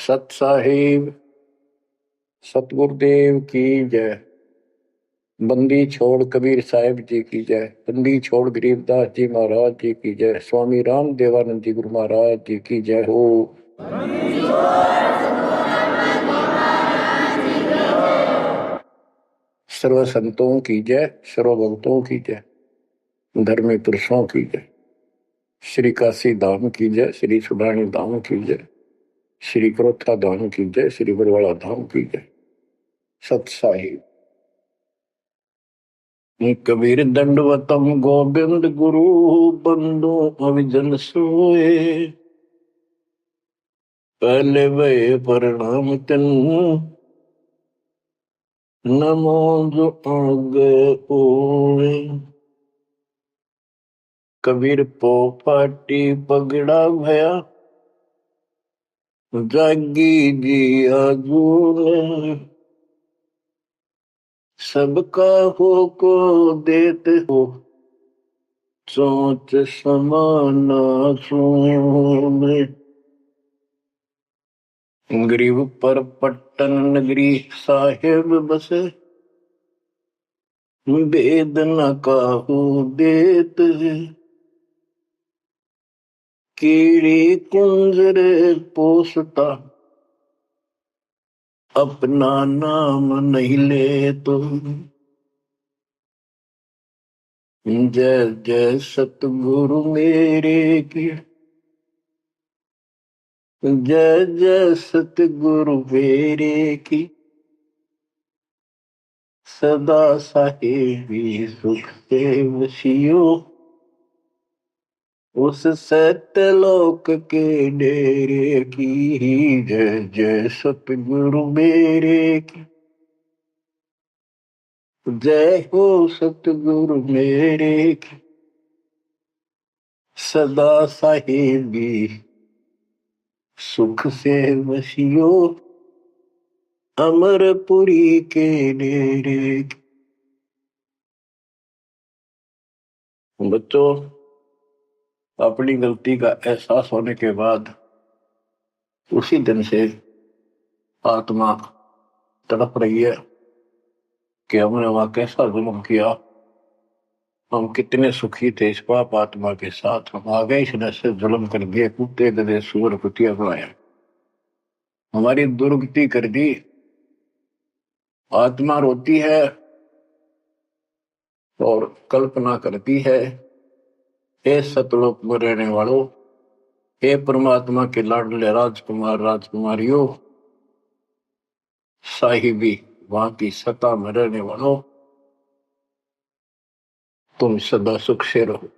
सत साहिब सतगुरुदेव की जय। बंदी छोड़ कबीर साहिब जी की जय। बंदी छोड़ गरीबदास जी महाराज जी की जय। स्वामी राम देवानंद जी गुरु महाराज जी की जय हो। सर्व संतों की जय, सर्व भक्तों की जय, धर्मी पुरुषों की जय। श्री काशी धाम की जय, श्री सुडानी धाम की जय, श्री क्रोथा धाम की जय, श्री बरवाड़ा धाम की जय। सत साहिब कबीर दंडवतम गोविंद गुरु बंदो अविजन सोए। पहले वे प्रणाम तिन नमो जो आगे ओए। कबीर पो पाटी पगड़ा भया जागी जी आजूने। सबका हो को देते हो सोच समाना सुने। गरीब पर पट्टन नगरी साहेब बसे वेद न काहू देत। कीड़ी कुंजरे पोसता अपना नाम नहीं ले तो। जय जय सतगुरु मेरे की जय जय सतगुरु मेरे की। सदा साहेबी सुख से वसियो उस सत्यलोक के डेरे की। जय जय सतगुरु मेरे की जय हो सतगुरु मेरे की। सदा साहेबी सुख से वसियो अमरपुरी के डेरे की। बच्चों, अपनी गलती का एहसास होने के बाद उसी दिन से आत्मा तड़प रही है कि हमने वहां कैसा जुल्म किया। हम कितने सुखी थे इस पाप आत्मा के साथ। हम आ गए इसने से जुल्म कर दिए, कुत्ते गधे सूअर कुतिया बनाया, हमारी दुर्गति कर दी। आत्मा रोती है और कल्पना करती है, हे सतलोक में रहने वालों, हे परमात्मा के लाडले राजकुमार राजकुमारियों, साहिबी वहां की सत्ता में रहने वालों, तुम सदा सुख से रहो।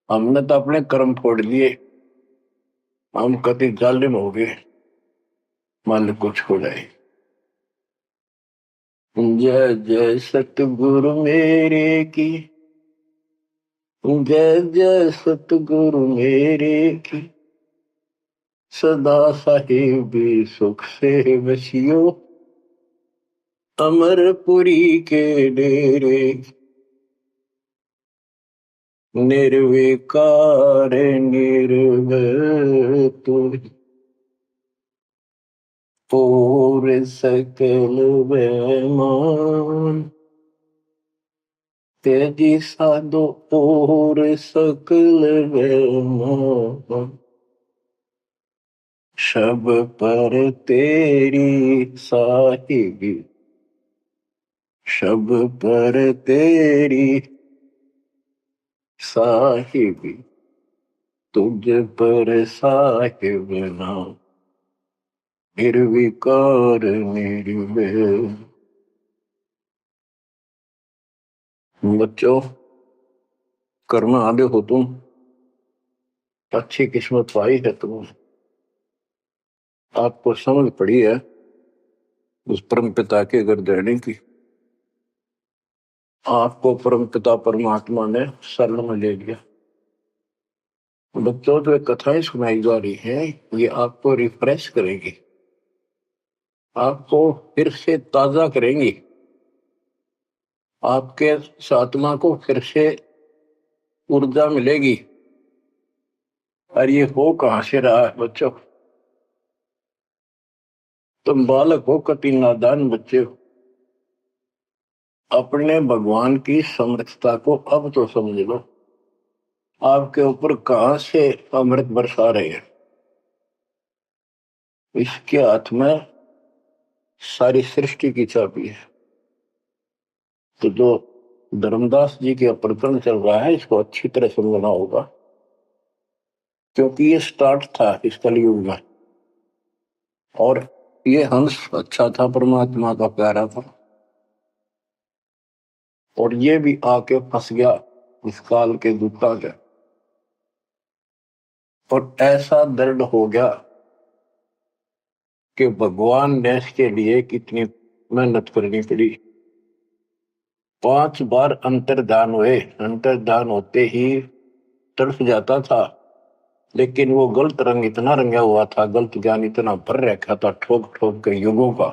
हमने तो अपने कर्म फोड़ लिए, हम कति जालिम हो गए, मालिक को छोड़ाए। जय जय सतगुरु मेरे की जय जय सतगुरु मेरे की। सदा साहिबी सुख से वसियो अमरपुरी के डेरे। निर्विकार निर्भय और सकल बेमान। तेजी साधो और सकल बेमान। शब पर तेरी साहिबी शब पर तेरी साहिबी तुझ पर साहिब नाम निर्विकार निर्भय। बच्चों, कर्म आदि हो तुम, अच्छी किस्मत पाई है तुम, आपको समझ पड़ी है उस परम पिता के घर रहने की। आपको परम पिता परमात्मा ने शरण में ले लिया। बच्चों, जो कथाएं सुनाई जा रही हैं ये आपको रिफ्रेश करेंगी, आपको फिर से ताजा करेंगी, आपके आत्मा को फिर से ऊर्जा मिलेगी। और ये हो कहां से रहा है बच्चों? तुम बालक हो, कति नादान बच्चे हो, अपने भगवान की समर्थता को अब तो समझ लो। आपके ऊपर कहां से अमृत बरसा रहे हैं। इसके हाथ में सारी सृष्टि की चाबी है। तो जो धर्मदास जी के प्रकरण चल रहा है, इसको अच्छी तरह समझना होगा, क्योंकि ये स्टार्ट था इस कलयुग में। और ये हंस अच्छा था, परमात्मा का प्यारा था, और ये भी आके फंस गया इस काल के दूता के। और ऐसा दर्द हो गया कि भगवान ने इसके लिए कितनी मेहनत करनी पड़ी। 5 बार अंतर्धान हुए, अंतर्धान होते ही तड़फ जाता था, लेकिन वो गलत रंग इतना रंगा हुआ था, गलत ज्ञान इतना भर रखा था ठोक ठोक के युगों का।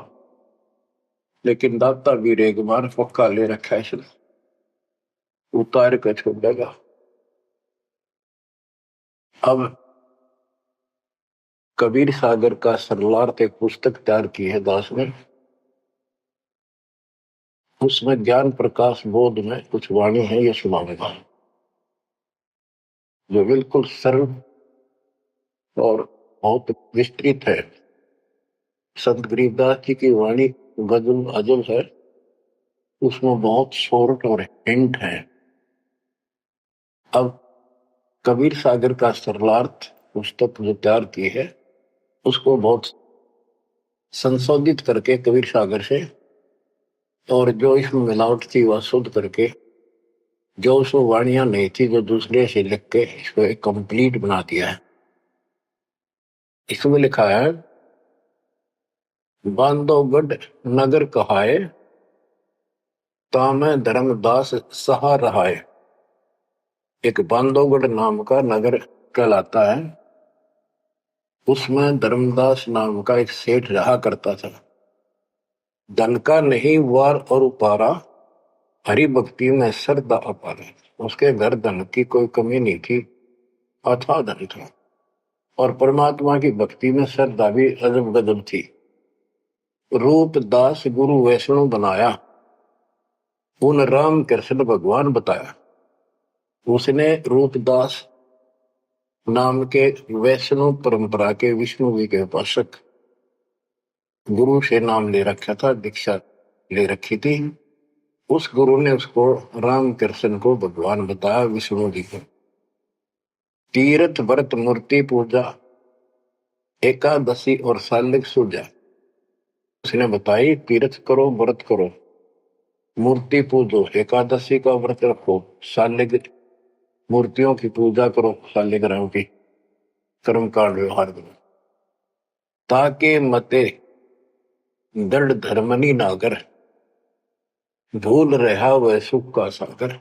लेकिन दाता भी एक बार पक्का ले रखा है, इसने उतार कर छोड़ देगा। अब कबीर सागर का सरलार्थ एक पुस्तक तैयार की है दास ने। उसमें ज्ञान प्रकाश बोध में कुछ वाणी है, ये सुनाऊंगा, जो बिल्कुल सरल और बहुत विस्तृत है। संत गरीबदास जी की वाणी गजल अजल है, उसमें बहुत शॉर्ट और हिंट है। अब कबीर सागर का सरलार्थ पुस्तक जो तैयार की है, उसको बहुत संशोधित करके कबीर सागर से, और जो इसमें मिलावट थी वह शुद्ध करके, जो उसमें वाणियां नहीं थी जो दूसरे से लिख के इसको एक कंप्लीट बना दिया है। इसमें लिखा है, बांधवगढ़ नगर कहाए, तामे धर्मदास सहा रहाए। एक बांधवगढ़ नाम का नगर कहलाता है, उसमें धर्मदास नाम का एक सेठ रहा करता था। धन का नहीं वार और उपारा, हरि भक्ति में श्रद्धा अपार। उसके घर धन की कोई कमी नहीं थी, अथाह धन था, और परमात्मा की भक्ति में श्रद्धा भी अजब गजब थी। रूप दास गुरु वैष्णव बनाया, उन राम कृष्ण भगवान बताया। उसने रूपदास नाम के वैष्णव परंपरा के विष्णु जी के उपासक गुरु से नाम ले रखा था, दीक्षा ले रखी थी। उस गुरु ने उसको राम कृष्ण को भगवान बताया, विष्णु जी को। तीर्थ व्रत मूर्ति पूजा, एकादशी और सालिक सूजा उसने बताई। तीर्थ करो, व्रत करो, मूर्ति पूजो, एकादशी का व्रत रखो, सालिक मूर्तियों की पूजा करो, सालिग्राम की कर्म कांड व्यवहार करो, ताके मते दृढ़ धर्मनी नागर, भूल रहा वह सुख का सागर।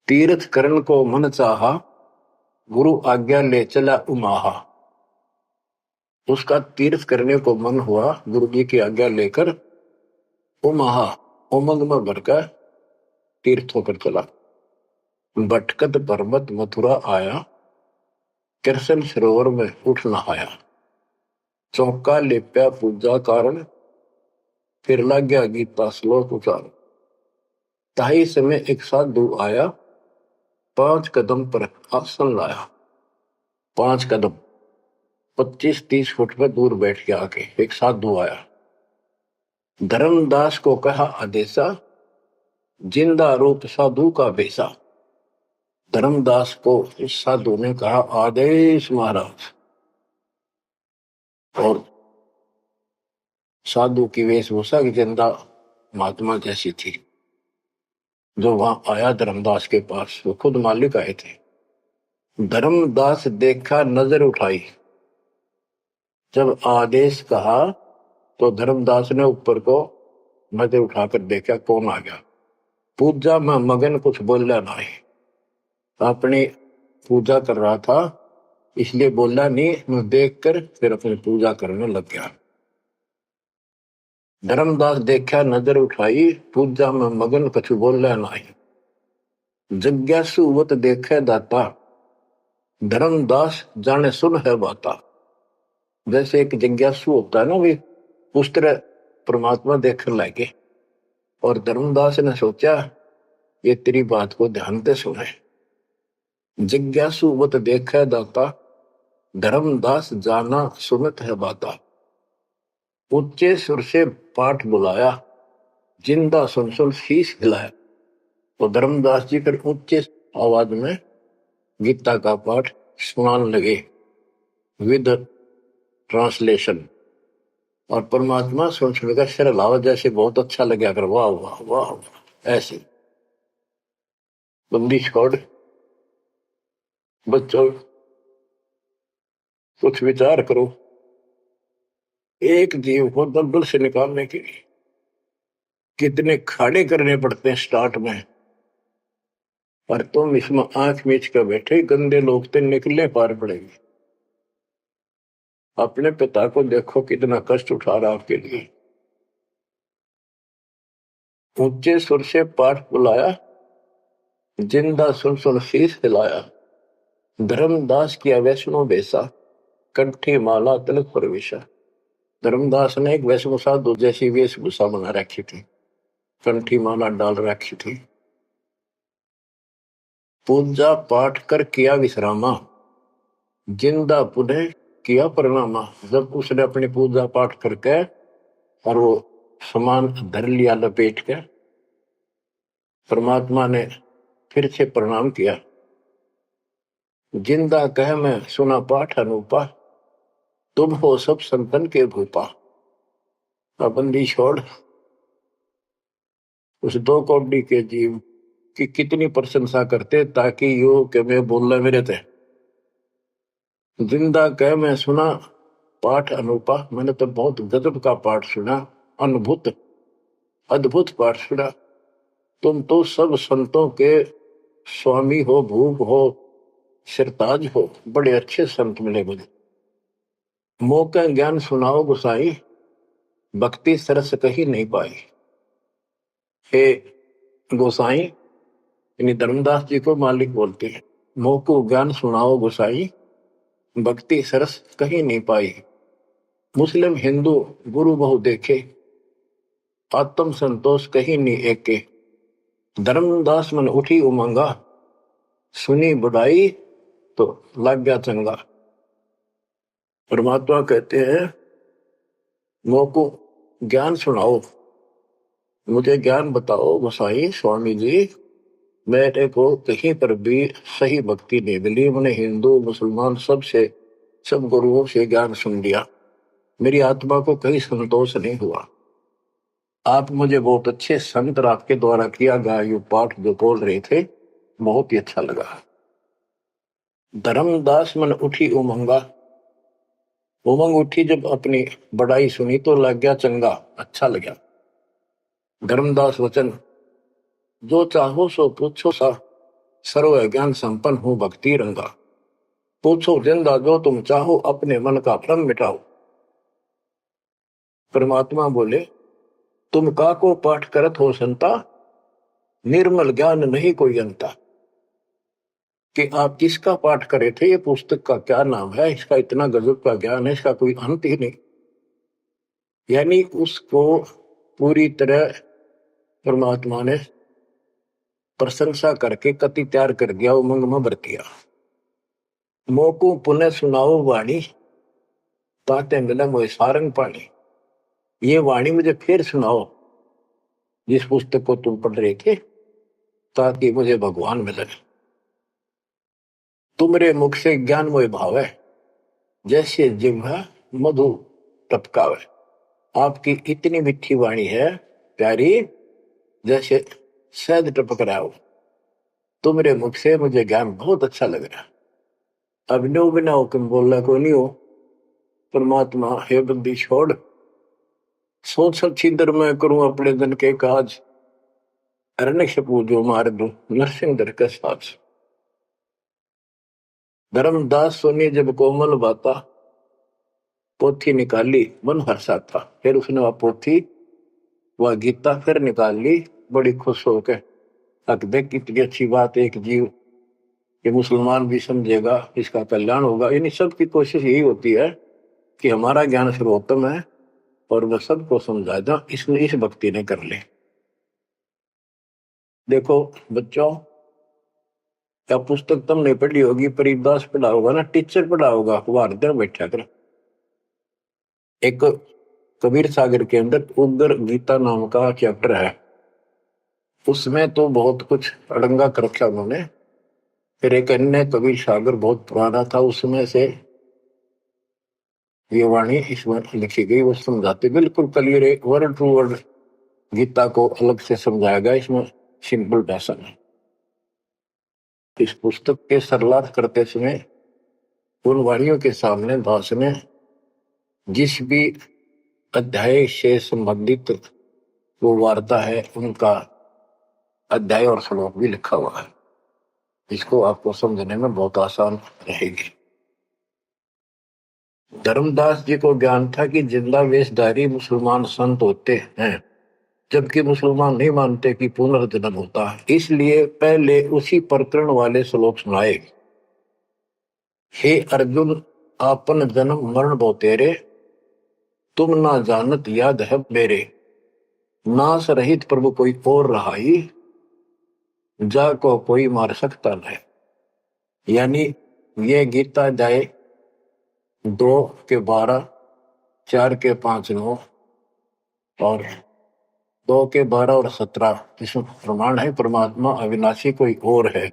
तीर्थ करण को मन चाहा, गुरु आज्ञा ले चला उमाहा। उसका तीर्थ करने को मन हुआ, गुरु जी की आज्ञा लेकर उमाहा उमंग में भरकर तीर्थ होकर चला। भटकत पर्वत मथुरा आया, कृष्ण सरोवर में उठ नहाया। चौका लेप्या पूजा कारण, फिर लग गया गीता श्लोक उचार। ताही समय एक साधु आया, 5 कदम पर आसन लाया। 5 कदम 25-30 फुट पर दूर बैठ के आके एक साधु आया। धर्मदास को कहा आदेशा, जिंदा रूप साधु का बेसा। धर्मदास को इस साधु ने कहा आदेश महाराज। और साधु की वेशभूषा की जिंदा महात्मा जैसी थी। जो वहां आया धर्मदास के पास, वो खुद मालिक आए थे। धर्मदास देखा, नजर उठाई। जब आदेश कहा तो धर्मदास ने ऊपर को नजर उठाकर देखा, कौन आ गया। पूजा में मगन, कुछ बोला नहीं, अपनी पूजा कर रहा था, इसलिए बोला नहीं। मैं देखकर फिर अपनी पूजा करने लग गया। धर्मदास देखा, नजर उठाई, पूजा में मगन, कुछ बोला नहीं। जिज्ञासुवत देखे दाता, धर्मदास जाने सुन है बाता। जैसे एक जिज्ञासु होता है ना, वे उस तरह परमात्मा देखने लगे। और धर्मदास ने सोचा ये तेरी बात को ध्यान से सुने। जिज्ञासु बत देखे दाता, धर्मदास जाना सुनत है बाता। ऊंचे सुर से पाठ बुलाया, जिंदा सुन सुन शीश हिलाया। तो धर्मदास जी फिर ऊंचे आवाज में गीता का पाठ सुनाने लगे विद ट्रांसलेशन। और परमात्मा सुन सुनकर सिर हिलावा, जैसे बहुत अच्छा लगा कर वाह वाह वाह वाह। ऐसे बंदी छोड़ बच्चों, कुछ विचार करो। एक जीव को दलदल से निकालने के लिए कितने खाड़े करने पड़ते हैं स्टार्ट में। पर तुम इसमें आंख मीच कर बैठे, गंदे लोग तो निकलने पार पड़ेंगे। अपने पिता को देखो कितना कष्ट उठा रहा आपके लिए। ऊंचे सुर से पाठ बुलाया, जिंदा सुन सुन शीश हिलाया। धर्मदास किया वैष्णो बेसा, कंठी माला तिलक प्रवेशा। धर्मदास ने एक वैष्णो साधु जैसी वेशभूषा बना रखी थी, कंठी माला डाल रखी थी। पूजा पाठ कर किया विश्रामा, जिंदा पुनः किया परिणामा। जब उसने अपनी पूजा पाठ करके और वो सामान धर लिया लपेट के, परमात्मा ने फिर से प्रणाम किया। जिंदा कह मैं सुना पाठ अनूपा, तुम हो सब संतन के भूपा। बंदी छोड़ उस दो कौड़ी के जीव की कितनी प्रशंसा करते, ताकि यो के मैं बोलना मेरे थे। जिंदा कह मैं सुना पाठ अनूपा, मैंने तो बहुत गजब का पाठ सुना, अद्भुत अद्भुत पाठ सुना। तुम तो सब संतों के स्वामी हो, भूप हो, सिरताज हो, बड़े अच्छे संत मिले मुझे। मौका ज्ञान सुनाओ गुसाई, भक्ति सरस कहीं नहीं पाई। हे गोसाई, यानी धर्मदास जी को मालिक बोलते हैं, मोको ज्ञान सुनाओ गोसाई, भक्ति सरस कहीं नहीं पाई। मुस्लिम हिंदू गुरु बहु देखे, आत्म संतोष कहीं नहीं एके। धर्मदास मन उठी उमंगा, सुनी बुढ़ाई तो लग गया चंगा। परमात्मा कहते हैं मोको ज्ञान सुनाओ, मुझे ज्ञान बताओ गोसाई स्वामी जी। मेरे को कहीं पर भी सही भक्ति नहीं मिली। मैंने हिंदू मुसलमान सब गुरुओं से ज्ञान सुन लिया, मेरी आत्मा को कहीं संतोष नहीं हुआ। आप मुझे बहुत अच्छे संत और आपके द्वारा किया गया ये पाठ जो बोल रहे थे, बहुत ही अच्छा लगा। धर्मदास मन उठी उमंगा, उमंग उठी जब अपनी बड़ाई सुनी तो लग गया चंगा, अच्छा लगा। धर्मदास वचन, जो चाहो सो पूछो सा, सर्व ज्ञान संपन्न हो भक्ति रंगा। पूछो जिंदा जो तुम चाहो, अपने मन का भ्रम मिटाओ। परमात्मा बोले, तुम का को पाठ करत हो संता, निर्मल ज्ञान नहीं कोई अंता। कि आप किसका पाठ करे थे, ये पुस्तक का क्या नाम है, इसका इतना गजब का ज्ञान है, इसका कोई अंत ही नहीं। यानी उसको पूरी तरह परमात्मा ने प्रशंसा करके कति तैयार कर दिया, उमंग में भर दिया। मोको पुनः सुनाओ वाणी, ताते मिले मोए सारंग पानी। ये वाणी मुझे फिर सुनाओ, जिस पुस्तक को तुम पढ़ रहे थे, ताकि मुझे भगवान मिले। तुमरे मुख से ज्ञान मोय भाव है, जैसे जिह्वा मधु टपकावे। आपकी इतनी मीठी वाणी है प्यारी, जैसे शहद टपक रहा हो। तुमरे मुख से मुझे ज्ञान बहुत अच्छा लग रहा। अब नो बिना हुक्म बोलना को नहीं हो। परमात्मा हे बंदी छोड़, सोच छिंदर मैं करूं अपने दिन के काज, अरण्य पूजो मार दू नरसिंह दर के साथ। धर्मदास सुनी जब कोमल बाता, पोथी निकाली मन हर्षा था। फिर उसने वह पोथी वह गीता फिर निकाल ली, बड़ी खुश होकर। अक देख कितनी अच्छी बात, एक जीव ये मुसलमान भी समझेगा, इसका कल्याण होगा। यानी सबकी कोशिश यही होती है कि हमारा ज्ञान सर्वोत्तम है और वह सबको समझाएगा, इसने इस भक्ति ने कर ली। देखो बच्चों, क्या पुस्तक तुमने पढ़ी होगी, परिदास पढ़ा होगा ना, टीचर पढ़ा होगा, अखबार बैठा कर। एक कबीर सागर के अंदर उग्र गीता नाम का चैप्टर है, उसमें तो बहुत कुछ अड़ंगा कर रखा उन्होंने। फिर एक अन्य कबीर सागर बहुत पुराना था, उसमें से ये वाणी इसमें लिखी गई, वो समझाते बिल्कुल क्लियर है, वर्ड टू वर्ड गीता को अलग से समझाया गया, इसमें सिंपल भाषा है। इस पुस्तक के सरलार्थ करते समय उन वाणियों के सामने दास ने जिस भी अध्याय से संबंधित वो वार्ता है, उनका अध्याय और श्लोक भी लिखा हुआ है, इसको आपको समझने में बहुत आसान रहेगी। धर्मदास जी को ज्ञान था कि जिंदा वेशधारी मुसलमान संत होते हैं, जबकि मुसलमान नहीं मानते कि पुनर्जन्म होता है, इसलिए पहले उसी प्रकरण वाले श्लोक सुनाए। हे अर्जुन, आपन जन्म मरण बो तेरे, तुम ना जानत याद है मेरे, नाश रहित प्रभु कोई और रहाई, जा को कोई मार सकता नहीं। यानी ये गीता जाए 2 के 12, 4 के 5, 9 और 2 के 12 और 17 इसमें प्रमाण है परमात्मा अविनाशी कोई और है,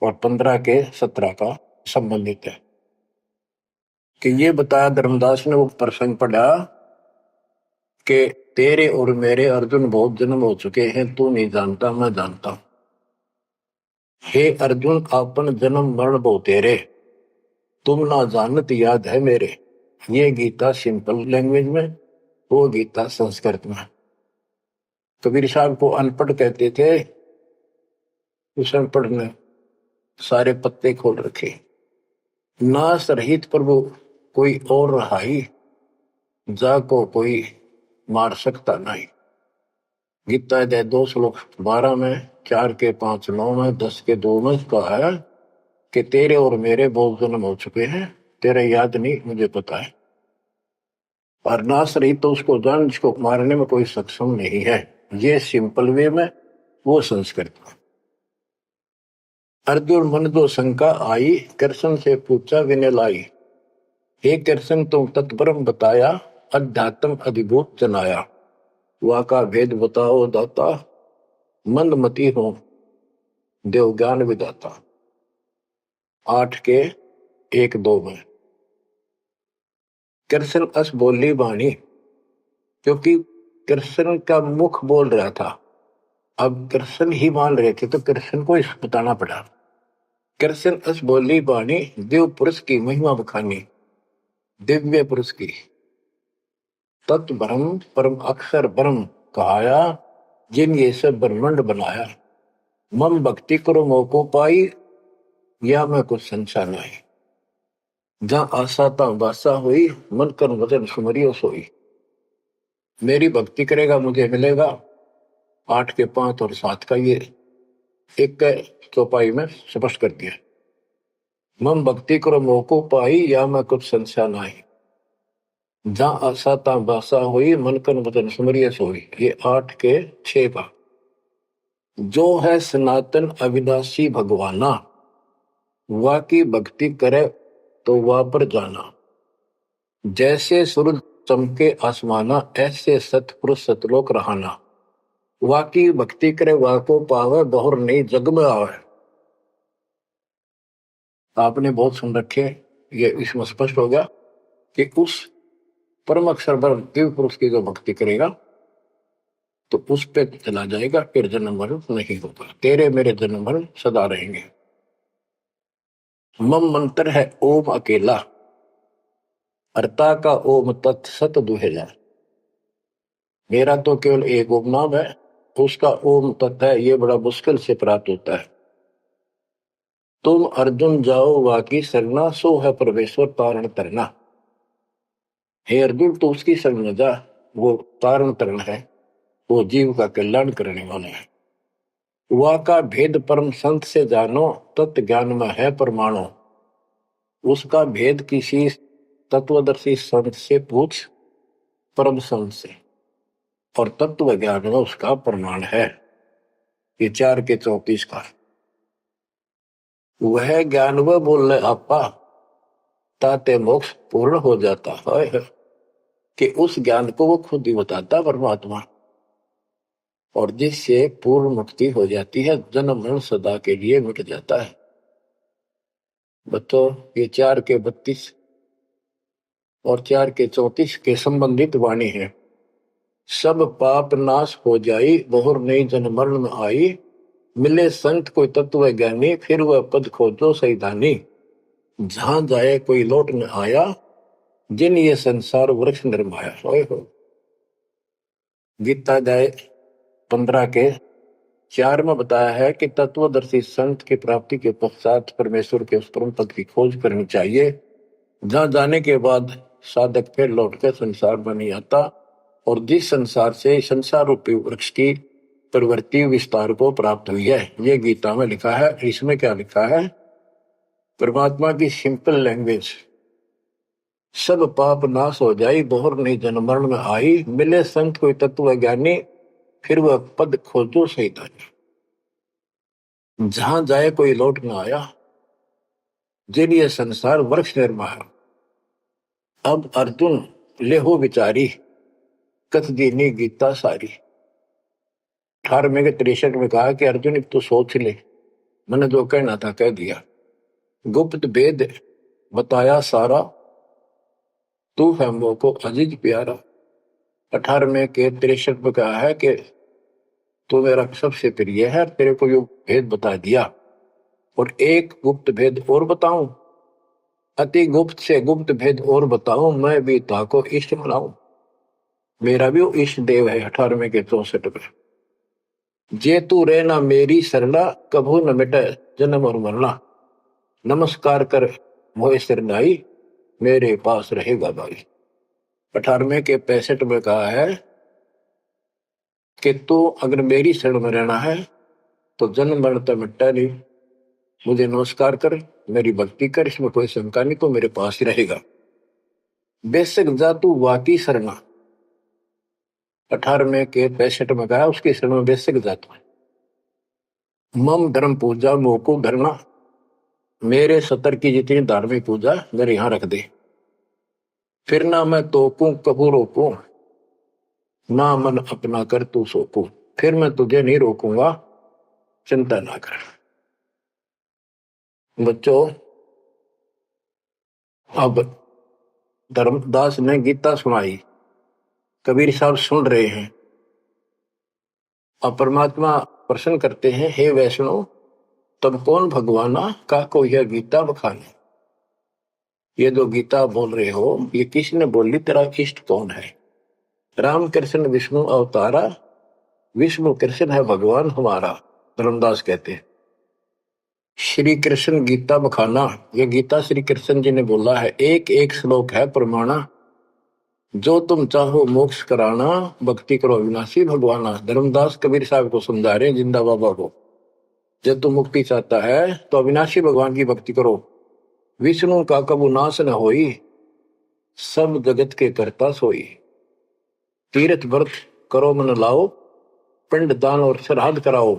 और 15 के 17 का संबंधित है। कि ये बताया धर्मदास ने वो प्रसंग पढ़ा कि तेरे और मेरे अर्जुन बहुत जन्म हो चुके हैं, तू नहीं जानता, मैं जानता हूं। हे अर्जुन, आपन जन्म मरण बो तेरे, तुम ना जानत याद है मेरे। ये गीता सिंपल लैंग्वेज में, वो गीता संस्कृत में। कबीर साहब को अनपढ़ कहते थे, उस अनपढ़ ने सारे पत्ते खोल रखे। नाश रहित प्रभु कोई और रहाई, जा को कोई मार सकता नहीं। गीता अध्याय 2 श्लोक 12 में, 4 के 5, 9 में, 10 के 2 में कहा है कि तेरे और मेरे बहुत जन्म हो चुके हैं, तेरे याद नहीं, मुझे पता है। और नाश रहित तो उसको जान जिसको मारने में कोई सक्षम नहीं है। ये सिंपल वे में, वो संस्कृत में। अर्जुन मन दो शंका आई, कृष्ण से पूछा विनय लाई, हे कृष्ण तुम तत्परम बताया, अध्यात्म अधिभूत जनाया, वाका भेद बताओ दाता, मंदमती हो देव ज्ञान विदाता। 8 के 1, 2 में कृष्ण अस बोली वाणी, क्योंकि कृष्ण का मुख बोल रहा था, अब कृष्ण ही मान रहे थे तो कृष्ण को इस बताना पड़ा। कृष्ण अस बोली वाणी, देव पुरुष की महिमा बखानी, दिव्य पुरुष की तत् ब्रह्म परम अक्षर ब्रह्म कहाया, जिन ये सब ब्रह्मांड बनाया, मम भक्ति करो मोको पाई, या मैं कुछ संशय नहीं, जहां आशा ता बासा हुई, मन कर वचन सुमरियो सोई। मेरी भक्ति करेगा मुझे मिलेगा। 8 के 5 और 7 का ये एक चौपाई में स्पष्ट कर दिया। मम भक्ति करो मोको पाई, या मैं कुछ संशय नहीं, जहां आशा ता बासा हुई, मन कर वचन सुमरियो सोई। ये 8 के 6 का। जो है सनातन अविनाशी भगवाना, वा की भक्ति करे तो वह पर जाना, जैसे सूरज चमके आसमाना, ऐसे सतपुरुष सतलोक रहाना, वा की भक्ति करे वा को पावे, बहुर नहीं जग में आवे। आपने बहुत सुन रखे, ये इसमें स्पष्ट हो गया कि उस परम अक्षर ब्रह्म दिव्य पुरुष की जो भक्ति करेगा तो उस पे चला जाएगा, फिर जन्म मरण नहीं होगा, तेरे मेरे जन्म मरण सदा रहेंगे। मम मंत्र है ओम अकेला, अर्ता का ओम तत्सत दुहेला। मेरा तो केवल एक ओम नाम है, उसका ओम तत्व है, ये बड़ा मुश्किल से प्राप्त होता है। तुम अर्जुन जाओ वाकी सरना, सो है परमेश्वर तारण तरना। हे अर्जुन तो उसकी शरण जा, वो तारण तरण है, वो जीव का कल्याण करने वाले हैं। वा का भेद परम संत से जानो, तत्व ज्ञान में है परमाणु। उसका भेद किसी तत्वदर्शी संत से पूछ, परम संत से, और तत्व ज्ञान में उसका प्रमाण है। ये 4 के 34 का वह ज्ञान वह बोल रहे आपा ताते मोक्ष पूर्ण हो जाता है कि उस ज्ञान को वो खुद ही बताता परमात्मा, और जिससे पूर्ण मुक्ति हो जाती है, जन्म मरण सदा के लिए मिट जाता है। बतो ये 4 के 32 और 4 के 34 के संबंधित वाणी है। सब पाप नाश हो जाई, बहुर नई जन्म मरण में आई, मिले संत कोई तत्व ज्ञानी, फिर वह पद खोजो सैदानी, जहां जाए कोई लौट न आया, जिन ये संसार वृक्ष निर्माया। हो गीता अध्याय 15 के 4 में बताया है कि तत्वदर्शी संत की प्राप्ति के पश्चात परमेश्वर के उस परम पद की खोज करनी चाहिए, जहां जाने के बाद साधक फिर लौटकर संसार में नहीं आता, और जिस संसार से संसार रूपी वृक्ष की प्रवृत्ति विस्तार को प्राप्त हुई है। ये गीता में लिखा है। इसमें क्या लिखा है? परमात्मा की सिंपल लैंग्वेज, सब पाप नाश हो जाई, बहुर नहीं जन्म मरण में आई, मिले संत कोई तत्व ज्ञानी, फिर वह पद खोजो सैतानी, जहां जाए कोई लौट न आया, जिन ये संसार वृक्ष निर्माया। अब अर्जुन लेहो विचारी, कथ दीनी गीता सारी। 18वें के 63 में कहा कि अर्जुन तो सोच ले, मैंने जो कहना था कह दिया, गुप्त भेद बताया सारा, तू है मोह को अजीज प्यारा। 18वें के 63 में कहा है कि तू मेरा सबसे प्रिय है, तेरे को यो भेद बता दिया, और एक गुप्त भेद और बताऊं, अति गुप्त से गुप्त भेद और बताऊं, मैं भी ताको इष्ट बनाऊं। मेरा भी वो इष्ट देव है। 18वें के 64 में, जे तू रहना मेरी सरला, कभू न मिटे जन्म और मरना, नमस्कार कर मोह सिरनाई, मेरे पास रहेगा भाई। 18वें के 65 में कहा है कि तू अगर मेरी शरण में रहना है तो जन्म मरण तो मिटता नहीं, मुझे नमस्कार कर, मेरी भक्ति कर, इसमें कोई शंका नहीं, तो मेरे पास ही रहेगा। बेशक जा तू वाकी शरणा। 18वें के 65 में कहा उसकी शरण में बेशक जा तू। मम धर्म पूजा मोको धरना, मेरे सतर की जितनी धार्मिक पूजा मेरे यहां रख दे, फिर ना मैं तोकूं कबू रोकूं, ना मन अपना कर तू सोकूं, फिर मैं तुझे नहीं रोकूंगा, चिंता ना कर। बच्चों, अब धर्मदास ने गीता सुनाई, कबीर साहब सुन रहे हैं, अब परमात्मा प्रश्न करते हैं, हे वैष्णव तब कौन भगवाना का को यह गीता बखाने। ये जो गीता बोल रहे हो ये किसने बोली, तेरा इष्ट कौन है? राम कृष्ण विष्णु अवतारा, विष्णु कृष्ण है भगवान हमारा। धर्मदास कहते हैं श्री कृष्ण गीता बखाना, ये गीता श्री कृष्ण जी ने बोला है। एक एक श्लोक है प्रमाणा, जो तुम चाहो मोक्ष कराना, भक्ति करो अविनाशी भगवाना। धर्मदास कबीर साहब को समझा रहे जिंदा बाबा को, जब तुम मुक्ति चाहता है तो अविनाशी भगवान की भक्ति करो, विष्णु का कबू नाश न होई, सब जगत के करता सोई। तीर्थ व्रत करो मन लाओ, पिंड दान और श्राद्ध कराओ,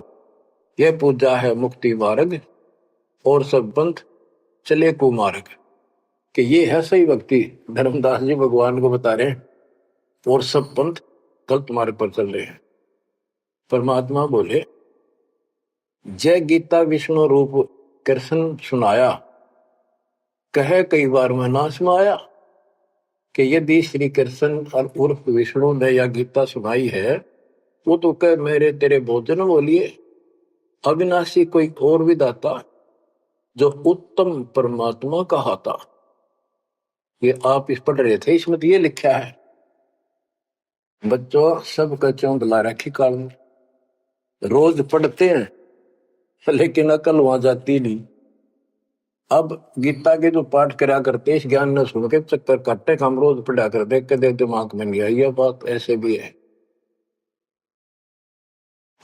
यह पूजा है मुक्ति मार्ग, और सब पंथ चले कुमार्ग। कि ये है सही भक्ति। धर्मदास जी भगवान को बता रहे हैं, और सब पंथ गलत मार्ग पर चल रहे हैं। परमात्मा बोले, जय गीता विष्णु रूप कृष्ण सुनाया, कहे कई बार मैं ना समाया। कि यदि श्री कृष्ण और उर्फ विष्णु ने यह गीता सुनाई है, वो तो कह मेरे तेरे भोजन बोलिए, अविनाशी कोई और विदाता, जो उत्तम परमात्मा कहाता। ये आप इस पढ़ रहे थे, इसमें तो ये लिखा है। बच्चों सब कच्चों बुला रखी काल में, रोज पढ़ते हैं लेकिन अकल वहां जाती नहीं। अब गीता के जो पाठ करा करते इस ज्ञान ने सुन के चक्कर काटते, हम रोज पढ़ा कर देख के दिमाग में नहीं आई ये बात, ऐसे भी है।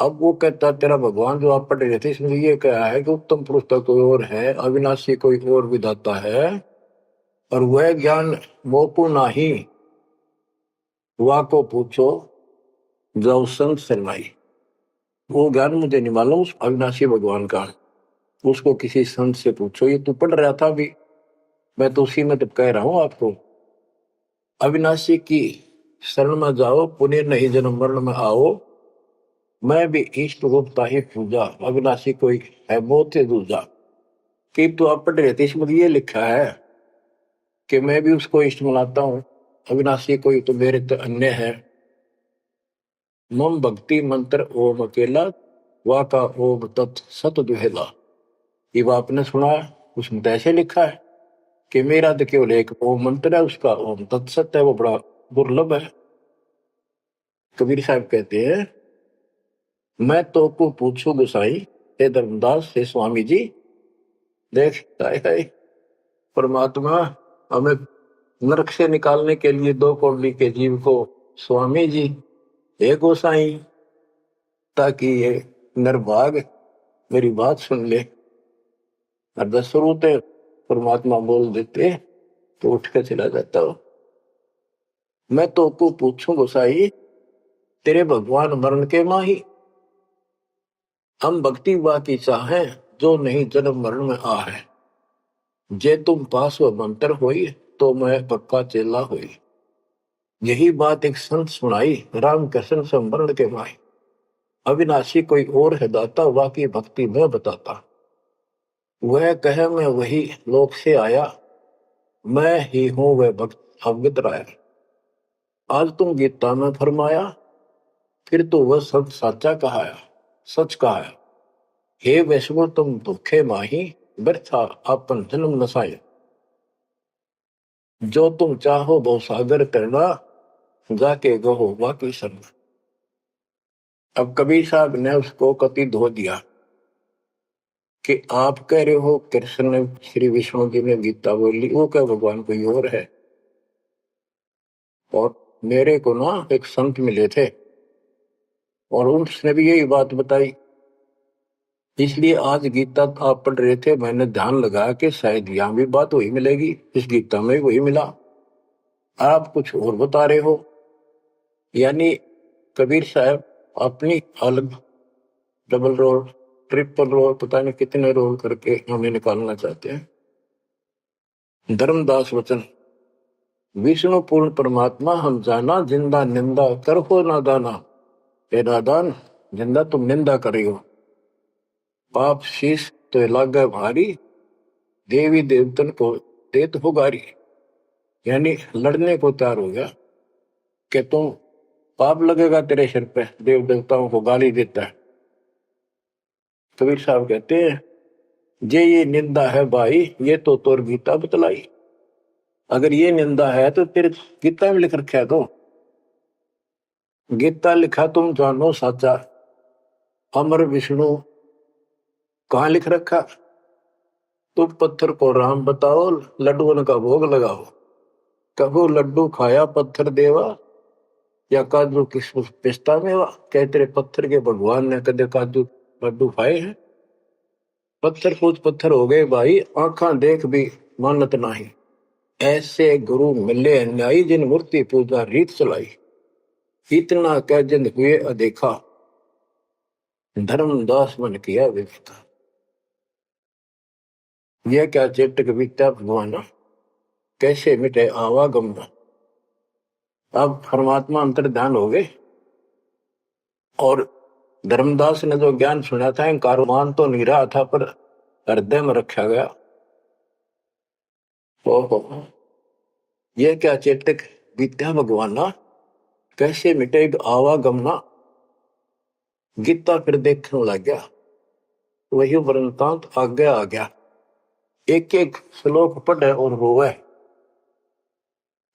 अब वो कहता तेरा भगवान जो आप पढ़ रहे थे इसमें ये कहा है कि उत्तम पुरुष तो कोई और है, अविनाशी कोई और विधाता है, और वह ज्ञान मोकु नाही, वाको पूछो जाओ संत शरणाई। वो ज्ञान मुझे नहीं मालूम उस अविनाशी भगवान का, उसको किसी संत से पूछो। ये तू पढ़ रहा था अभी, मैं तो उसी में तो कह रहा हूं आपको। अविनाशी की शरण में जाओ, पुण्य नहीं जन्म मरण में आओ। मैं भी इष्ट रूपता ही पूजा, अविनाशी कोई है बहुत ही दूजा। कि तू आप पढ़ रहे थे, इसमें ये लिखा है कि मैं भी उसको इष्ट मनाता हूं। अविनाशी कोई तो मेरे तो अन्य है। मम भक्ति मंत्र ओम अकेला, वाका ओम तत् सत दुहेला। ये आपने सुना, उसमें तो ऐसे लिखा है कि मेरा तो केवल एक ओम मंत्र है, उसका ओम तत्सत है, वो बड़ा दुर्लभ है। कबीर साहब कहते हैं, मैं तो को पूछू गोसाई, हे धर्मदास हे स्वामी जी। देख है परमात्मा हमें नरक से निकालने के लिए दो कौड़ी के जीव को स्वामी जी हे गोसाई, ताकि ये नरभाग मेरी बात सुन ले। और दशरूत परमात्मा बोल देते तो उठ के चला जाता हो। मैं तो को पूछूं गोसाई, तेरे भगवान मरण के माही। हम भक्ति वा की चाहे, जो नहीं जन्म मरण में आ है। जे तुम पास व मंत्र होई, तो मैं पक्का चेला हुई। यही बात एक संत सुनाई, राम कृष्ण संवरण के माही। अविनाशी कोई और है दाता, वाकी भक्ति में बताता। वह कहे मैं वही लोक से आया, मैं ही हूं वह भक्त अवगत राया। आज तुम गीता में फरमाया, फिर तो वह सब साचा कहाया, सच कहाया। हे वैष्णव तुम दुखे माही, व्यर्था आपन जन्म नसाए। जो तुम चाहो वो सागर करना, जाके गहो वाकी शरण। अब कबीर साहब ने उसको कति धो दिया कि आप कह रहे हो कृष्ण ने श्री विष्णु जी ने गीता बोली, वो क्या भगवान कोई और है। और मेरे को ना एक संत मिले थे और उसने भी यही बात बताई। इसलिए आज गीता आप पढ़ रहे थे, मैंने ध्यान लगाया कि शायद यहां भी बात वही मिलेगी, इस गीता में वही मिला। आप कुछ और बता रहे हो। यानी कबीर साहब अपनी अलग डबल रोल ट्रिपल रोल पता नहीं कितने रोल करके हमें निकालना चाहते हैं। धर्मदास वचन, विष्णु पूर्ण परमात्मा हम जाना, जिंदा निंदा कर हो नादाना। हे नादान, जिंदा तुम निंदा करी हो। पाप शीश तो लागे भारी, देवी देवतन को देत हो गारी। यानी लड़ने को तैयार हो गया कि तुम पाप लगेगा तेरे सिर पे, देव देवताओं को गाली देता है। कबीर साहब कहते हैं, जे ये निंदा है भाई, ये तो तोर गीता बतलाई। अगर ये निंदा है तो तेरे गीता में लिख रखा है। तो गीता लिखा तुम जानो साचा, अमर विष्णु कहाँ लिख रखा। तुम पत्थर को राम बताओ, लड्डुओं का भोग लगाओ। कबो लड्डू खाया पत्थर देवा, या काजू किशमिश पिस्ता मेवा। क्या तेरे पत्थर के भगवान ने कदे काजू लड्डू खाए हैं। पत्थर पूछ पत्थर हो गए भाई, आंखा देख भी मानत नहीं। ऐसे गुरु मिले अन्यायी, जिन मूर्ति पूजा रीत चलाई। इतना कह जिंद हुए अदेखा, धर्मदास मन किया विवेका। यह क्या चेटक बीता भगवान, कैसे मिटे आवागम। अब परमात्मा अंतर ध्यान हो गए और धर्मदास ने जो ज्ञान सुना था, कारोबान तो नहीं रहा था पर हृदय में रखा गया। ओहो, यह क्या चेतक बीत्या भगवाना, कैसे मिटे आवागमना। गीता फिर देखने लग गया, वही वृंतांत आगे आ गया। एक एक श्लोक पढ़े और रोवे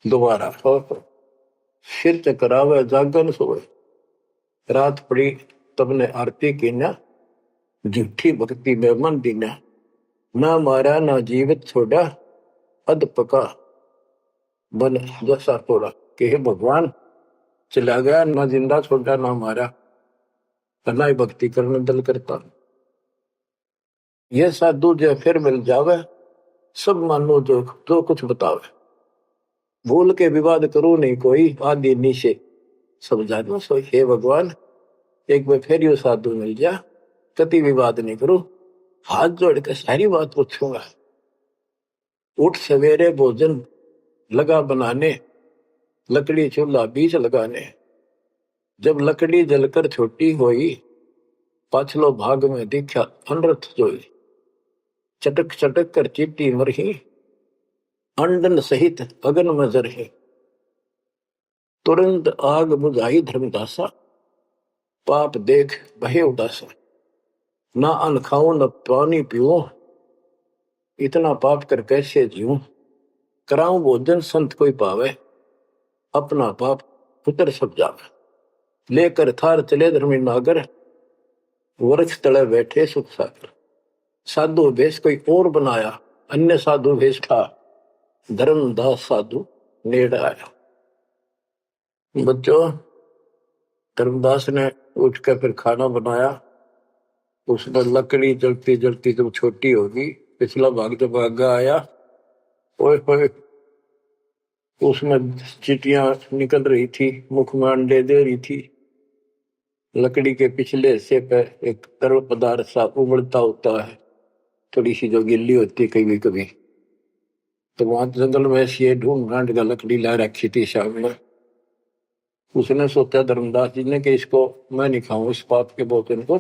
दोबारा। सिर चकरावे जागन सोए, रात पड़ी तब ने आरती की न, झूठी भक्ति में मन दीना। ना मारा ना जीवित छोड़ा, अध पका बन जैसा तोड़ा। कि हे भगवान, चला गया ना जिंदा छोड़ा ना मारा, ना ही भक्ति करने दल करता। यह साधु जो फिर मिल जावे, सब मानो जो जो कुछ बतावे। भूल के विवाद करो नहीं कोई, आदि नीचे सब जानो सोई। हे भगवान, एक बार फिर यो साधु मिल जा, कति विवाद नहीं करो, हाथ जोड़ के सारी बात पूछूंगा। उठ सवेरे भोजन लगा बनाने, लकड़ी चूल्हा बीच लगाने। जब लकड़ी जलकर छोटी होई, पाछलो भाग में देखा अनरथ जोई। चटक चटक कर चीटी मरही, अंडन सहित अगन में जरही। तुरंत आग बुझाई धर्मदासा, पाप देख बहे उदासा। ना अन्न खाऊं न पानी पीऊं, इतना पाप कर कैसे जीऊं। कराऊं भोजन संत कोई पावे, अपना पाप उतर सब जावे। लेकर थार चले धर्मी नागर, वृक्ष तले बैठे सुख सागर। साधु भेष कोई और बनाया, अन्य साधु भेष था, धर्मदास साधु नेड़ आया। बच्चों, धर्मदास ने उठकर फिर खाना बनाया। उसमें लकड़ी जलती जलती जब छोटी होगी, पिछला भाग जब आगे आया, ओए ओए, उसमें चीटियां निकल रही थी, मुख में अंडे दे रही थी। लकड़ी के पिछले हिस्से पे एक तरल पदार्थ सा उबलता होता है, थोड़ी सी जो गिल्ली होती है कभी कभी। तो वहां जंगल में ऐसी ढूंढ ढांड का लकड़ी ला रखी थी सामने। उसने सोचा धर्मदास जी ने कि इसको मैं नहीं खाऊं, इस पाप के भोजन को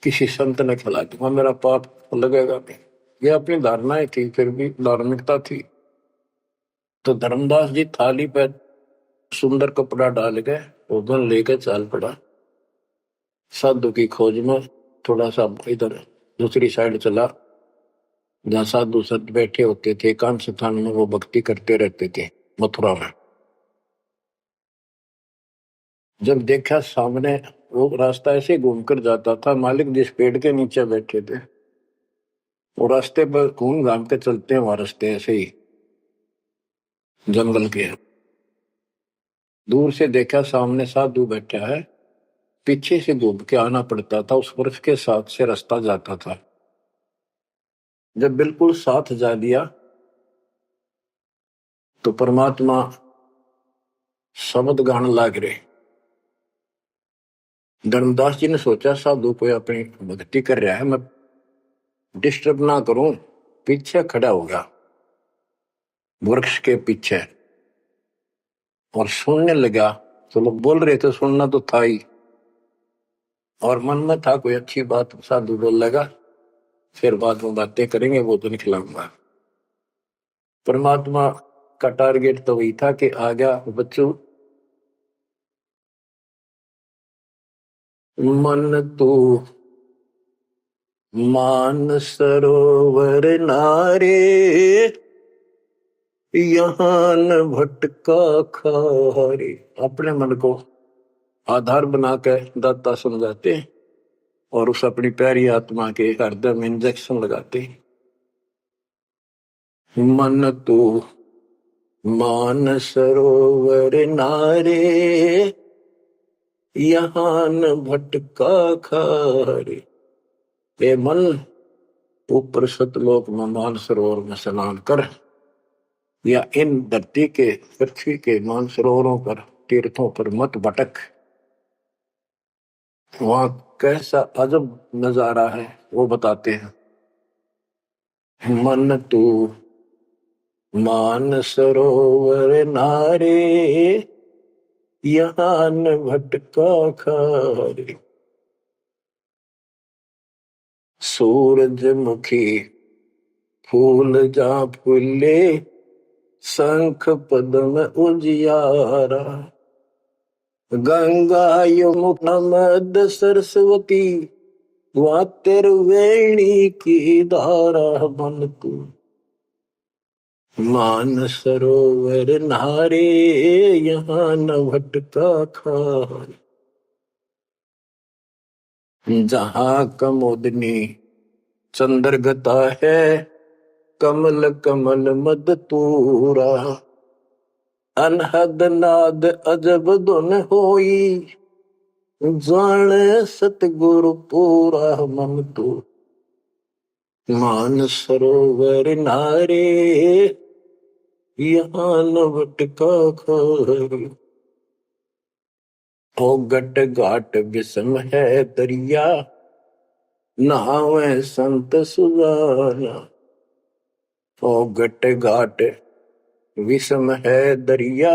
किसी संत ने खिला दूंगा, मेरा पाप लगेगा नहीं। ये अपनी धारणाएं थी, फिर भी धार्मिकता थी। तो धर्मदास जी थाली पे सुंदर कपड़ा डाल के भोजन लेकर चाल पड़ा। साधु की खोज में थोड़ा सा इधर दूसरी साइड चला, जहाँ साधु संत बैठे होते थे, एकांत स्थान में वो भक्ति करते रहते थे मथुरा में। जब देखा सामने वो रास्ता ऐसे घूमकर जाता था, मालिक जिस पेड़ के नीचे बैठे थे वो रास्ते पर घूम घाम के चलते हैं, वहां रास्ते ऐसे ही जंगल के। दूर से देखा सामने साधु बैठा है, पीछे से घूम के आना पड़ता था, उस वृक्ष के साथ से रास्ता जाता था। जब बिल्कुल साथ जा दिया तो परमात्मा शब्द गान लाग रहे। धर्मदास जी ने सोचा साधु कोई अपनी भक्ति कर रहा है, मैं डिस्टर्ब ना करूं, पीछे खड़ा होगा वृक्ष के पीछे और सुनने लगा। तो लोग बोल रहे थे, सुनना तो था ही, और मन में था कोई अच्छी बात साधु बोल लगा, फिर बाद में बातें करेंगे, वो तो निकलाऊंगा। परमात्मा का टारगेट तो वही था कि आ गया बच्चों, मन तू मान सरोवर नारे, यहाँ न भटका खारे। अपने मन को आधार बना के दाता समझाते और उस अपनी प्यारी आत्मा के हृदय में इंजेक्शन लगाते। मन तू मान सरोवर नारे, यहाँ न भटका खारे। ए मन, ऊपर सतलोक में मान सरोवर में स्नान कर, या इन धरती के पृथ्वी के मान सरोवरों पर तीर्थों पर मत भटक। वहां कैसा अजब नजारा है वो बताते हैं। मन तू मान सरोवर नारे, यहाँ न भटका खारे। सूरजमुखी फूल जा फूले, शंख पद्म उजियारा। गंगा यमुना मद सरस्वती, वहाँ त्रिवेणी की धारा। मन तू मान सरोवर नारे, यहाँ न भटका खारे। जहाँ कमोदनी चंद्रगता है, कमल कमल मद तूरा। अनहद नाद अजब धुन होई, जाने सतगुरु पूरा। मन तू मान सरोवर नारे यहाँ नवट का खारी। ओ गट घाट विषम है दरिया नहावे संत सुजाना। ओ गट घाट विषम है दरिया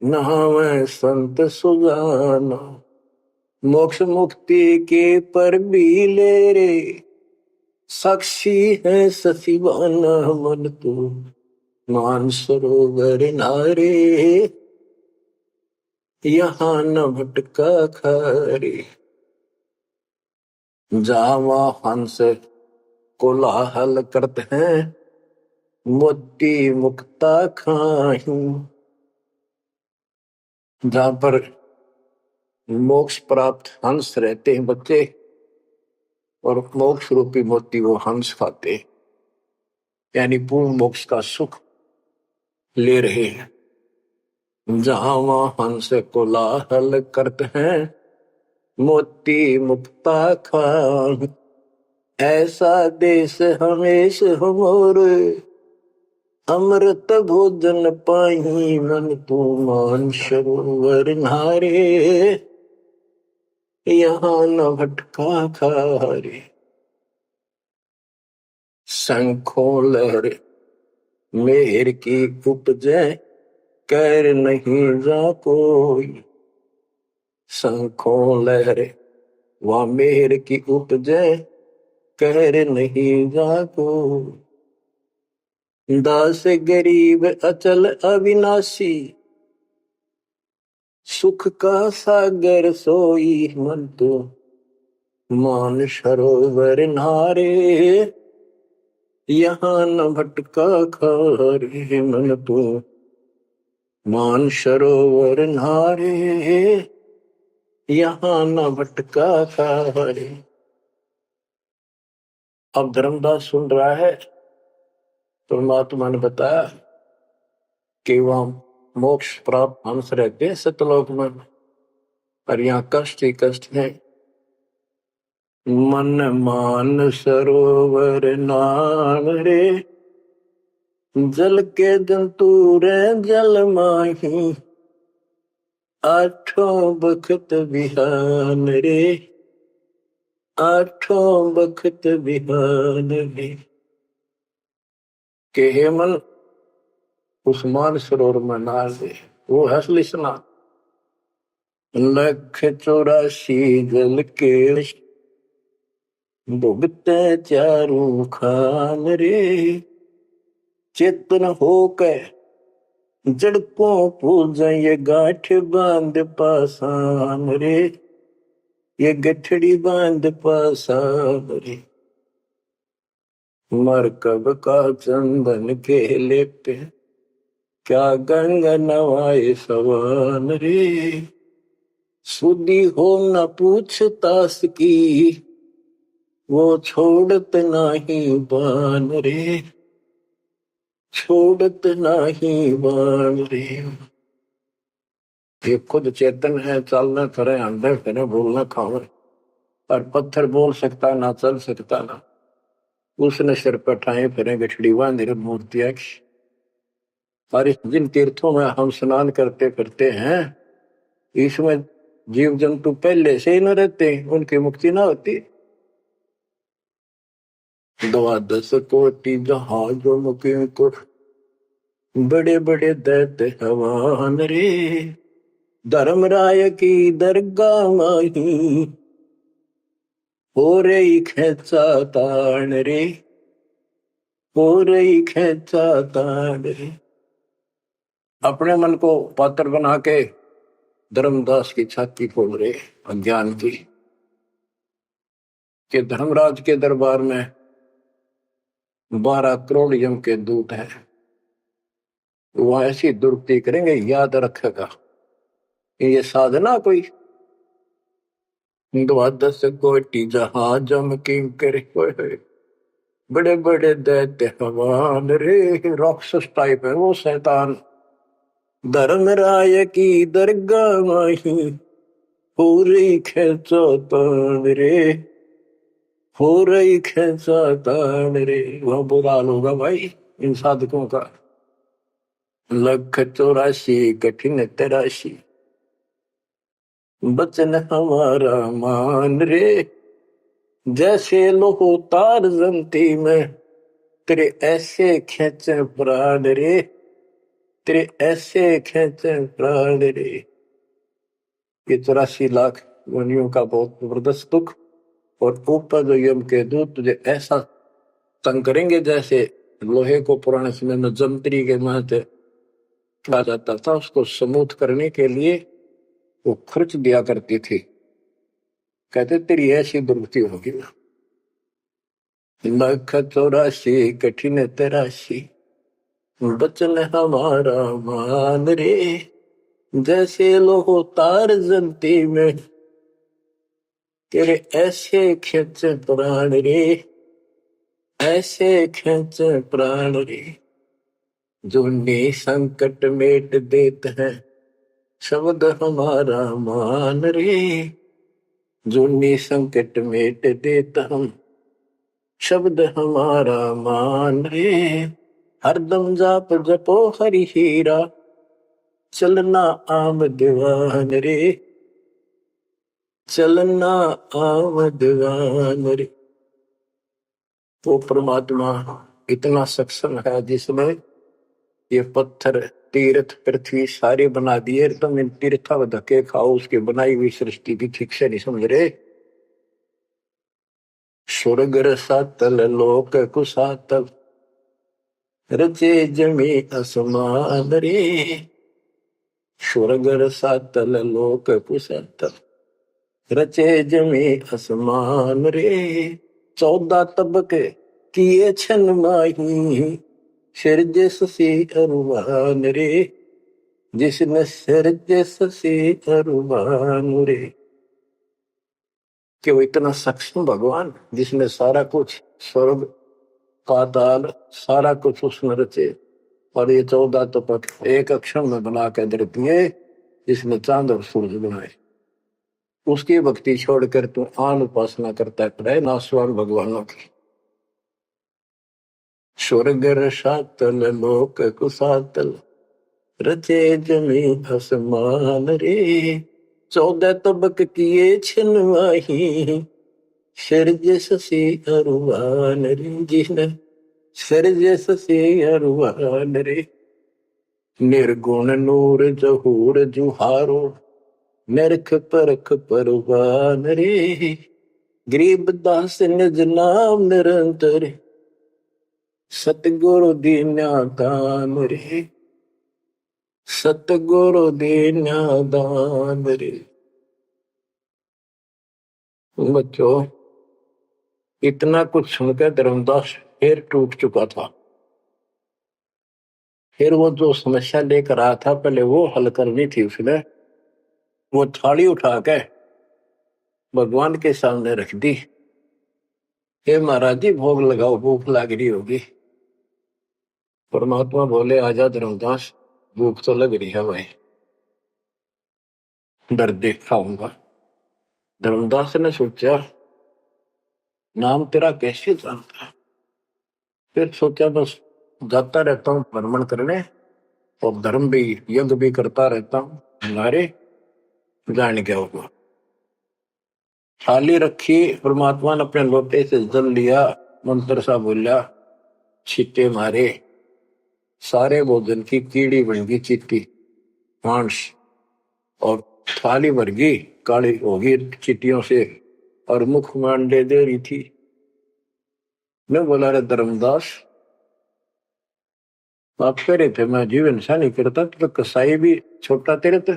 नहावे संत सुजाना। मोक्ष मुक्ति के पर भी ले रे साक्षी है सचिवाना। मन तो मान सरोवर नारे यहाँ न भटका खारे। जावा हंस कोलाहल करते हैं मोती मुक्ता खाही। जहां पर मोक्ष प्राप्त हंस रहते हैं बच्चे और मोक्ष रूपी मोती वो हंस खाते, यानी पूर्ण मोक्ष का सुख ले रहे हैं। जहां वहां हंस कोलाहल करते हैं मोती मुक्ता खान। ऐसा देश हमेश हमोरे अमृत भोजन पाही। मन तू मान सरोवर नारे यहाँ न भटका खारे। शंखों लहर मेहर की उपजे कर नहीं जा कोई। शंखों लहर वह मेहर की उपजे कर नहीं जा कोई। दास गरीब अचल अविनाशी सुख का सागर सोई। मन तो मान सरोवर नारे यहाँ न भटका खारे। मन तो मान सरोवर नारे यहाँ न भटका खारे। अब धर्मदास सुन रहा है, परमात्मा ने बताया कि वहां मोक्ष प्राप्त हंस रहते हैं सतलोक में, और यहाँ कष्ट ही कष्ट है। मन मान सरोवर नाम रे जल के जंतु रे जल माही। आठों बखत बिहान रे आठों बखत बिहान रे। के हे मन उस मान सरोवर में नहा दे, वो हसली स्नान। लख 84 जल के भुगते चारू खान रे। चेतन होके जड़ को पूजा ये गांठ बांध पासान रे। ये गठड़ी बांध पासान रे। मरकब का चंदन के लेपे क्या गंगा नवाए सवान रे। सुधी हो न पूछतास की वो छोड़त नहीं बान रे। छोड़त नहीं बान रे। ये खुद चेतन है, चलना फिरे अंदर फिरे बोलना खावे, और पत्थर बोल सकता ना चल सकता ना। उसने सिर पर ठाए फिरे गठड़ी बांध मूर्तियां। और जिन तीर्थों में हम स्नान करते फिरते हैं इसमें जीव जंतु पहले से ही न रहते, उनकी मुक्ति ना होती। 12 कोटि जहाजों मुके को बड़े बड़े दैत्य हवान रे। धर्मराय की दरगाह माही हो रही खेचा तान रे। हो रही खेचा तान रे। अपने मन को पात्र बना के धर्मदास की छाती खोल रहे अज्ञान की, कि धर्मराज के दरबार में 12 करोड़ यम के दूत हैं। वो ऐसी दुर्गति करेंगे, याद रखेगा ये साधना कोई। 12 कोटि जहाज की करे बड़े बड़े दैत्य हवान रे। राक्षस टाइप है वो शैतान। धर्मराय की दरगाह माही पूरी खेचो तान रे। हो रही खेचा तान रे। वह बुरा हाल होगा भाई इन साधकों का। 184 कठिन तराशी, बचन हमारा मान रे। जैसे लोहो तार जमती में, तेरे ऐसे खेचे प्राण रे। तेरे ऐसे खेचे प्राण रे। ये 84 लाख योनियों का बहुत जबरदस्त दुख। और ऊपर जो यम के दूत तुझे ऐसा तंग करेंगे जैसे लोहे को पुराने समय में जंतरी के महते कहा जाता था, उसको समूथ करने के लिए वो खर्च दिया करती थी। कहते तेरी ऐसी दुर्गति होगी। 184 कठिन तराशी, बचन हमारा मान रे। जैसे लोहो तार जलती में, तेरे ऐसे खेच प्राण रे। ऐसे खेच प्राण रे। जो संकट मेट देत है, शब्द हमारा मान रे। जो संकट मेट देत हम, शब्द हमारा मान रे। हरदम जाप जपो हरि हीरा, चलना आम दीवान रे। चलना आम दीवान रे। वो परमात्मा इतना सक्षम है जिसमें ये पत्थर तीर्थ पृथ्वी सारे बना दिए। तुम इन तीर्था में धक्के खाओ, उसकी बनाई हुई सृष्टि भी ठीक से नहीं समझ रहे। स्वर्ग रसातल लोक कुसातल, रचे जमी असमान रे। स्वर्ग रसातल लोक कुसातल, रचे जमी असमान रे। 14 तबके किए छन माही, सिरजे ससी अरुमान रे। जिसने सिरजे ससी अरुमान रे। कि वो इतना सक्षम भगवान जिसने सारा कुछ स्वर्ग पाताल सारा कुछ उसने रचे। और ये 14 तपक एक अक्षर में बना के दे दिए। जिसने चांद और सूरज बनाए, उसकी भक्ति छोड़कर तू आन उपासना करता है नासवान भगवानों की। स्वर्ग रसातल लोक कुसातल, रचे जमी आसमान रे। 14 तबक किए छिन माही, सिरजे ससी अरुवान रे। जिसने सिरजे ससी अरुवान रे। निर्गुण नूर जहूर जुहारो, निरख परख परवान रे। गरीब दास निज नाम निरंतर, सतगुरु दीन्या दान रे। सतगुरु दीन्या दान रे। बच्चों इतना कुछ सुनकर धर्मदास फिर टूट चुका था। फिर वो जो समस्या लेकर आया था पहले वो हल करनी थी उसने। वो थाली उठा के भगवान के सामने रख दी। हे महाराज जी भोग लगाओ, भूख लग रही होगी। परमात्मा बोले आजा धर्मदास, भूख तो लग रही है भाई, डर देख खाऊंगा। धर्मदास ने सोचा नाम तेरा कैसे जानता है। फिर सोचा बस जाता रहता हूँ भ्रमण करने और धर्म भी यज्ञ भी करता रहता हूँ, हमारे जान क्या होगा। थाली रखी, परमात्मा ने अपने लोटे से जल लिया, मंत्र सा बोला, छींटे मारे, सारे भोजन की कीड़ी बन गई चीटी मांस। और थाली भर गई, काली होगी चीटियों से और मुख में अंडे दे रही थी। मैं बोला रे धर्मदास आप कह रहे थे मैं जीवन सा नहीं करता, तो कसाई भी छोटा तेरे तो।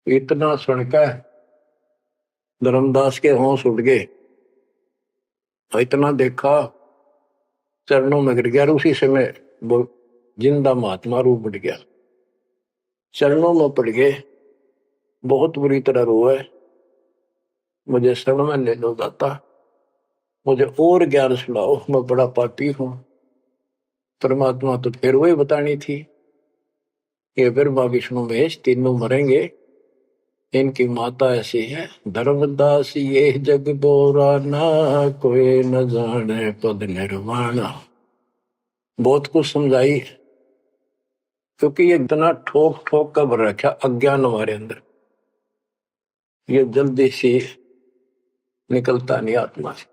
इतना सुनकर धर्मदास के होश उड़ गए। इतना देखा चरणों में गिर गया। उसी समय वो जिंदा महात्मा रूप बढ़ गया, चरणों में पड़ गए, बहुत बुरी तरह रोए। मुझे शरण में ले लो दाता, मुझे और ज्ञान सुनाओ, मैं बड़ा पापी हूं। परमात्मा तो फिर वही बतानी थी, ये ब्रह्मा विष्णु महेश तीनों मरेंगे, इनकी माता ऐसी है, धर्मदास ये जग बोराना, कोई न जाने पद निर्वाणा। बहुत कुछ समझाई, क्योंकि ये इतना ठोक ठोक कर भर रखा अज्ञान हमारे अंदर, ये जल्दी से निकलता नहीं आत्मा से।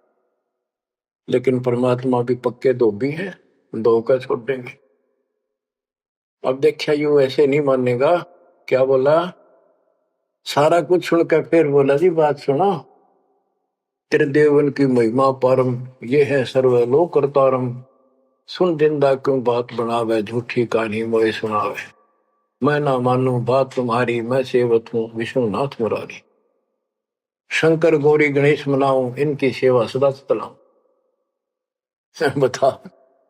लेकिन परमात्मा भी पक्के धोबी है, धोकर छोड़ देंगे। अब देखिए यू ऐसे नहीं मानेगा। क्या बोला? सारा कुछ सुनकर फिर बोला जी बात सुनो, तेरे देवन की महिमा परम, ये है सर्वलोक करतारम। सुन जिंदा क्यों बात बनावे, झूठी कहानी मोए सुनावे। मैं ना मानू बात तुम्हारी, मैं सेवक हूँ विष्णुनाथ मुरारी। शंकर गौरी गणेश मनाऊं, इनकी सेवा सदा चलाऊं। बता,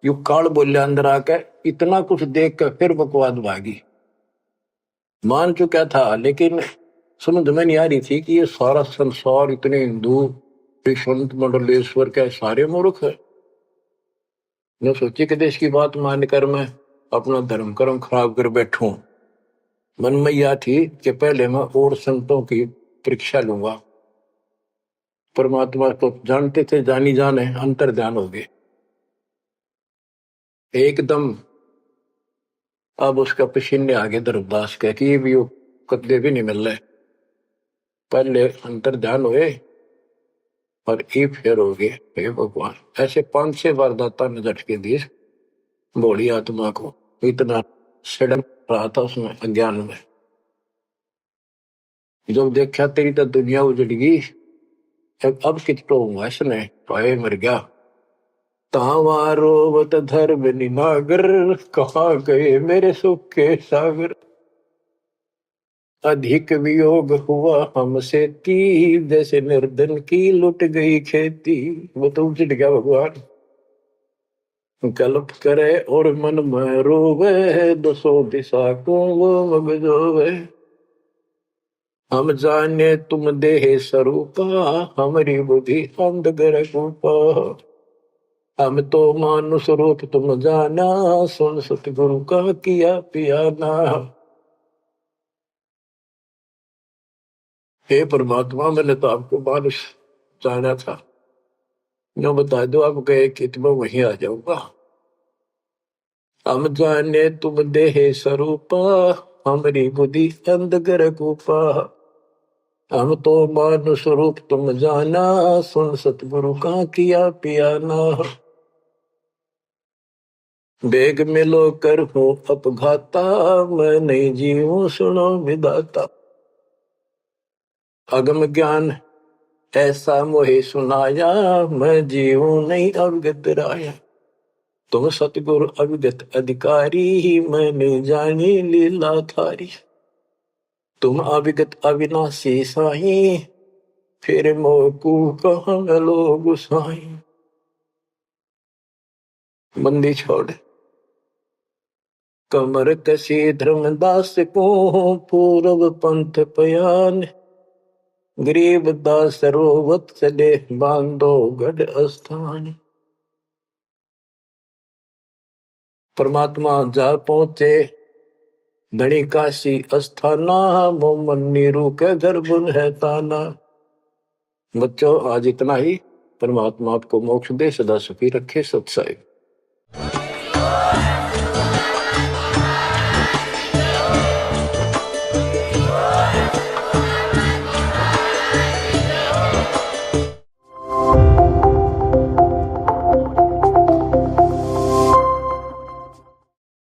यू काल बोलिया अंदर आकर, इतना कुछ देख कर फिर बकवाद भागी। मान चुका था, लेकिन समझ में नहीं आ रही थी कि ये सारा संसार इतने हिंदू संत मंडलेश्वर के सारे मूर्ख है। मैं सोची कि देश की बात मानकर मैं अपना धर्म कर्म खराब कर बैठूं। मन में यह थी कि पहले मैं और संतों की परीक्षा लूंगा। परमात्मा को जानते थे, जानी जाने अंतर ध्यान हो गए एकदम। अब उसका पसीने आगे धर्मदास कह कि ये भी कदे भी नहीं मिल रहे। पहले अंतर ध्यान हुए और ये फेर हो गए। हे भगवान, ऐसे 5-6 बार दाता ने झटके दिए भोली आत्मा को। इतना सड़न रहा था उसमें अज्ञान में। जब देखा तेरी तो दुनिया उजड़ गई, अब कितो हुआ इसने, पाए मर गया। तावारोवत धर्म निनागर, कहाँ गए मेरे सुख के सागर। अधिक वियोग हुआ हमसे ती, जैसे निर्धन की लुट गई खेती। वो तो उजड़ गया भगवान। कल्प करे और मन में रोवे, दसों दिशा को वो मगजोवे। हम जाने तुम देह स्वरूपा, हमारी बुद्धि अंधगर रूपा। हम तो मानुष रूप तुम जाना, सुन सतगुरु का किया पियाना। हे परमात्मा, मैंने तो आपको मानुष जाना था, जो बता दो आप गए कि मैं वहीं आ जाऊंगा। हम जाने तुम देह स्वरूपा, हमारी बुद्धि अंधगर रूपा। हम तो मानुष रूप तुम जाना, सुन सतगुरु का किया पियाना। बेग मिलो कर हूँ अपघाता, मैं नहीं जीऊं सुनो विदाता। अगम ज्ञान ऐसा मोहे सुनाया, मैं जीऊं नहीं अवगत राया। तुम सतगुरु अवगत अधिकारी, मैंने जानी लीला थारी। तुम अविगत अविनाशी साई, फिर मोकू कहाँ मिलो गुसाई। बंदी छोड़ कमर कसी धर्मदास को, पूर्व पंथ पयान। गरीब दास रोवत चले, बांधो गढ़ स्थान। परमात्मा जा पहुंचे धनी काशी अस्थाना, मोमन नीरू के घर बुन है ताना। बच्चों, आज इतना ही। परमात्मा आपको मोक्ष दे, सदा सुखी रखे। सत्संग।